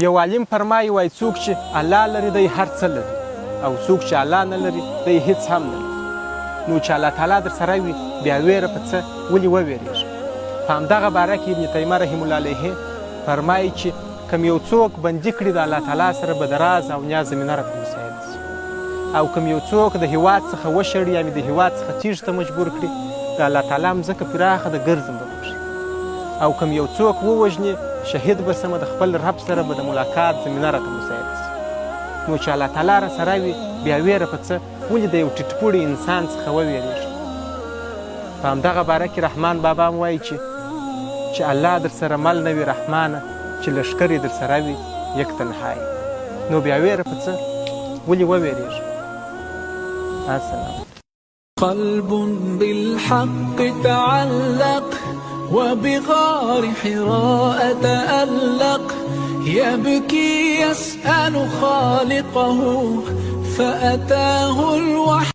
یو عالم فرمایي وایي څوک چې الله لري دی هر څه لري او څوک چې الله نه لري دی هیڅ هم نه لري. نو چې الله تعالی در سره وي بیا ویره په څه ولې وویرېږي؟ په همدغه باره کې ابن تیمیه رحم الله علیه فرمایي چې کوم یو څوک بندي کړي د الله تعالی سره به د راز او نیاز زمینه راته مساعد شي، او کوم یو څوک د هېواد څخه وشړي یعنې د هېواد څخه تیښتې ته مجبور کړي د الله تعالی مځکه پراخه د ګرځم به وکړي، او کوم یو څوک ووژني شهید به سمه د خپل رب سره به د ملاقات زمینه راته مساعد شي. نو چې الله تعالی را سره وي بیا ویره په څه ولې د یو ټیټپوړي انسان څخه وویرېږي؟ په همدغه باره کې رحمان بابا هم وایي چې الله در سره مل نه وي رحمانه، چې لښکر یې در سره وي یک تنهایی. نو بیا ویره په څه ولې وویرېږي؟ السلام. قلب بالحق تعلق وبغار حراء تألق يبكي يسأل خالقه فأتاه الوحي